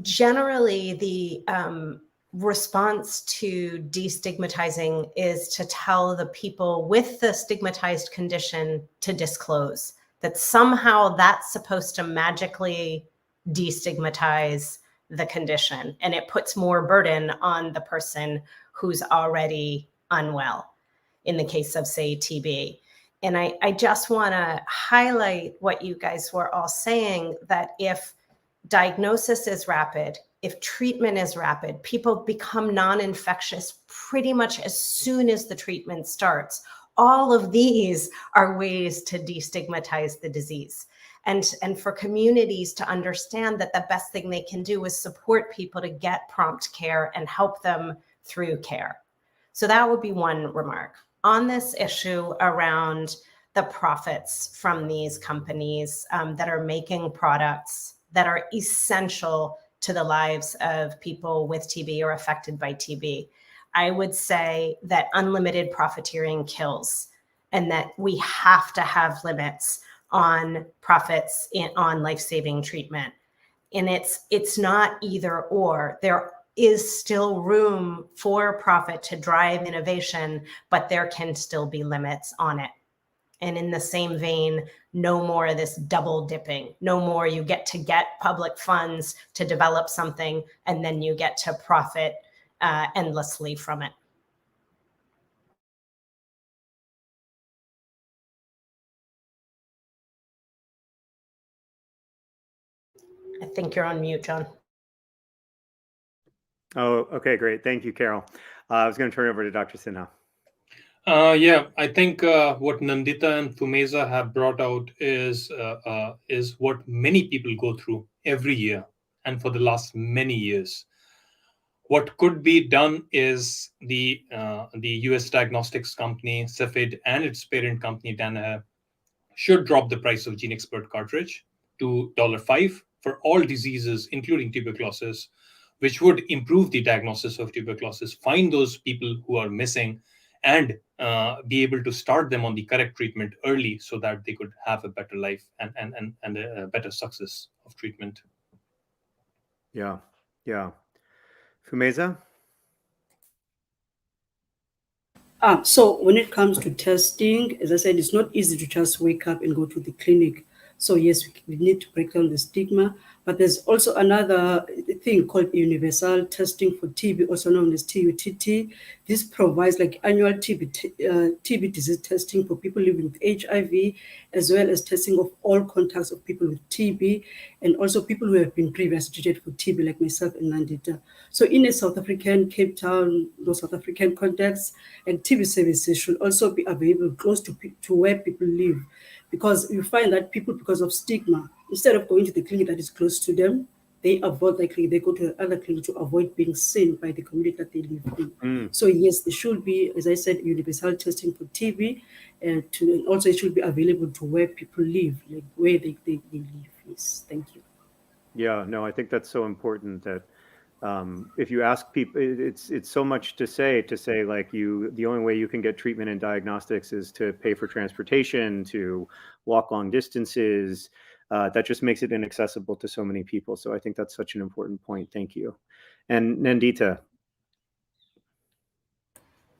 generally, the response to destigmatizing is to tell the people with the stigmatized condition to disclose, that somehow that's supposed to magically destigmatize the condition, and it puts more burden on the person who's already unwell in the case of, say, TB. And I just want to highlight what you guys were all saying, that if diagnosis is rapid, if treatment is rapid, people become non-infectious pretty much as soon as the treatment starts. All of these are ways to destigmatize the disease. And for communities to understand that the best thing they can do is support people to get prompt care and help them through care. So that would be one remark. On this issue around the profits from these companies that are making products that are essential to the lives of people with TB or affected by TB, I would say that unlimited profiteering kills, and that we have to have limits on profits on life-saving treatment. And it's not either or. There is still room for profit to drive innovation, but there can still be limits on it. And in the same vein, no more of this double dipping. No more you get public funds to develop something and then you get to profit endlessly from it. I think you're on mute, John. Oh, okay, great. Thank you, Carole. I was going to turn it over to Dr. Sinha. Yeah, I think what Nandita and Phumeza have brought out is what many people go through every year and for the last many years. What could be done is the U.S. diagnostics company Cepheid and its parent company Danaher should drop the price of GeneXpert cartridge to $5 for all diseases, including tuberculosis, which would improve the diagnosis of tuberculosis, find those people who are missing, and be able to start them on the correct treatment early so that they could have a better life and a better success of treatment. Yeah. Phumeza? So when it comes to testing, as I said, it's not easy to just wake up and go to the clinic. So yes, we need to break down the stigma, but there's also another thing called universal testing for TB, also known as TUTT. This provides like annual TB disease testing for people living with HIV, as well as testing of all contacts of people with TB, and also people who have been previously treated for TB, like myself and Nandita. So in a South African, Cape Town, those South African contexts, and TB services should also be available close to where people live. Because you find that people, because of stigma, instead of going to the clinic that is close to them, they avoid the clinic, they go to the other clinic to avoid being seen by the community that they live in. So yes, there should be, as I said, universal testing for TB, and also it should be available to where people live, like where they live. Yes, thank you. Yeah, no, I think that's so important that if you ask people, it's so much to say like the only way you can get treatment and diagnostics is to pay for transportation, to walk long distances. That just makes it inaccessible to so many people. So I think that's such an important point. Thank you. And Nandita.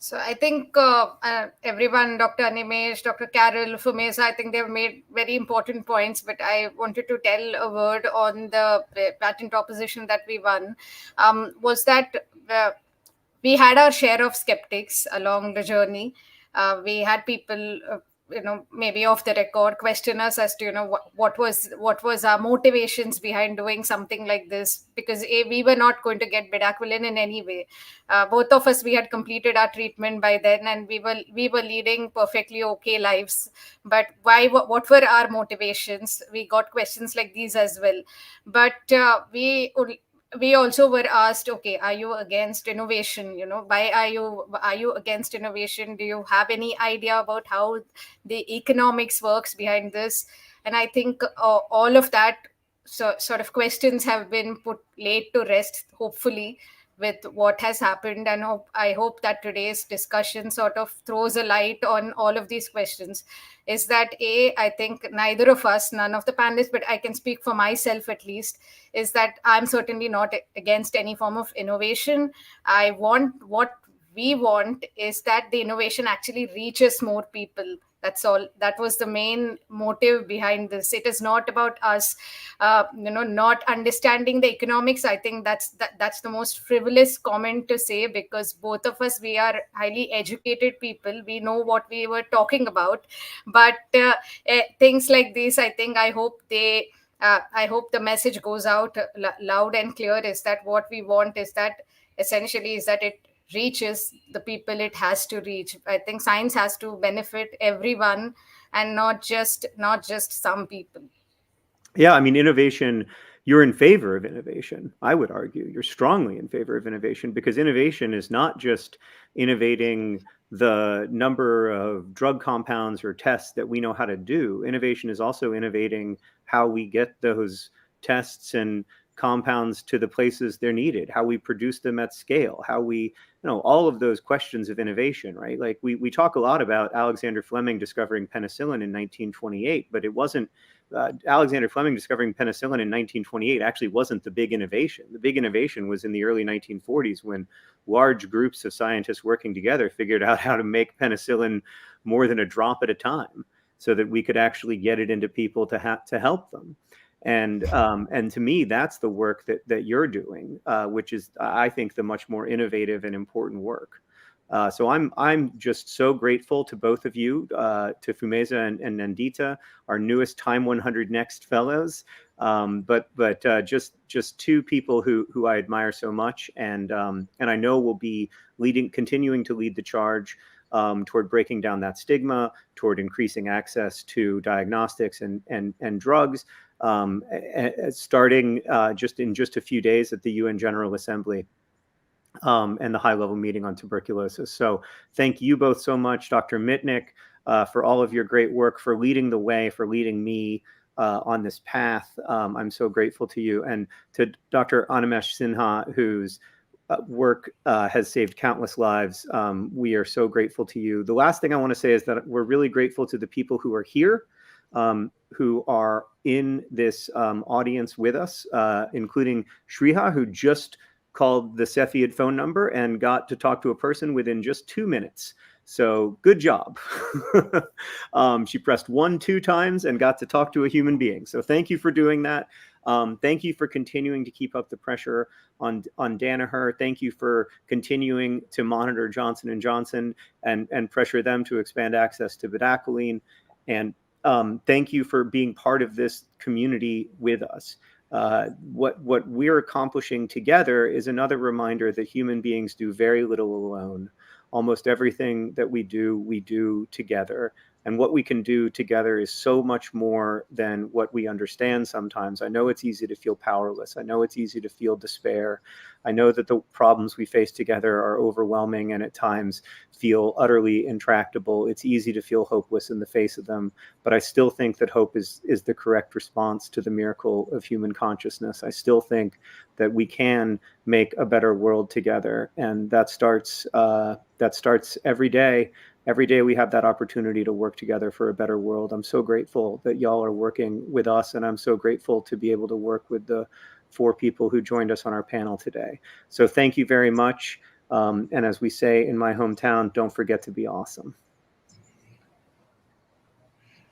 So I think everyone, Dr. Animesh, Dr. Carole, Phumeza, I think they've made very important points, but I wanted to tell a word on the patent opposition that we won. Was that we had our share of skeptics along the journey. We had people, maybe off the record, question us as to, what was our motivations behind doing something like this, because we were not going to get bedaquiline in any way. Both of us, we had completed our treatment by then, and we were leading perfectly okay lives. But why? What were our motivations? We got questions like these as well. But we also were asked, okay, are you against innovation? Why are you against innovation? Do you have any idea about how the economics works behind this? And I think all of that sort of questions have been laid to rest, hopefully, with what has happened. And I hope that today's discussion sort of throws a light on all of these questions. Is that I think neither of us, none of the panelists, but I can speak for myself at least, is that I'm certainly not against any form of innovation. What we want is that the innovation actually reaches more people. That's all. That was the main motive behind this. It is not about us not understanding the economics. I think that's the most frivolous comment to say, because both of us, we are highly educated people. We know what we were talking about. But things like this, I hope the message goes out loud and clear, is that what we want is that essentially is that it reaches the people it has to reach. I think science has to benefit everyone, and not just some people. Yeah, I mean, innovation, you're in favor of innovation. I would argue you're strongly in favor of innovation, because innovation is not just innovating the number of drug compounds or tests that we know how to do. Innovation is also innovating how we get those tests and compounds to the places they're needed, how we produce them at scale, how we, all of those questions of innovation, right? Like we talk a lot about Alexander Fleming discovering penicillin in 1928, but it wasn't, Alexander Fleming discovering penicillin in 1928 actually wasn't the big innovation. The big innovation was in the early 1940s, when large groups of scientists working together figured out how to make penicillin more than a drop at a time, so that we could actually get it into people to help them. And to me, that's the work that you're doing, which is, I think, the much more innovative and important work. So I'm just so grateful to both of you, to Phumeza and Nandita, our newest Time 100 Next fellows, but just two people who I admire so much, and I know will be continuing to lead the charge toward breaking down that stigma, toward increasing access to diagnostics and drugs, starting just in a few days at the UN General Assembly. And the high-level meeting on tuberculosis. So thank you both so much, Dr. Mitnick, for all of your great work, for leading the way, for leading me on this path. I'm so grateful to you. And to Dr. Animesh Sinha, whose work has saved countless lives, we are so grateful to you. The last thing I want to say is that we're really grateful to the people who are here, who are in this audience with us, including Shriha, who just called the Cepheid phone number and got to talk to a person within just 2 minutes. So good job. She pressed 1 2 times and got to talk to a human being. So thank you for doing that. Thank you for continuing to keep up the pressure on Danaher. Thank you for continuing to monitor Johnson & Johnson and pressure them to expand access to bedaquiline. And thank you for being part of this community with us. What we're accomplishing together is another reminder that human beings do very little alone. Almost everything that we do together. And what we can do together is so much more than what we understand sometimes. I know it's easy to feel powerless. I know it's easy to feel despair. I know that the problems we face together are overwhelming and at times feel utterly intractable. It's easy to feel hopeless in the face of them. But I still think that hope is the correct response to the miracle of human consciousness. I still think that we can make a better world together. And that starts every day. Every day we have that opportunity to work together for a better world. I'm so grateful that y'all are working with us, and I'm so grateful to be able to work with the 4 people who joined us on our panel today. So thank you very much. And as we say in my hometown, don't forget to be awesome.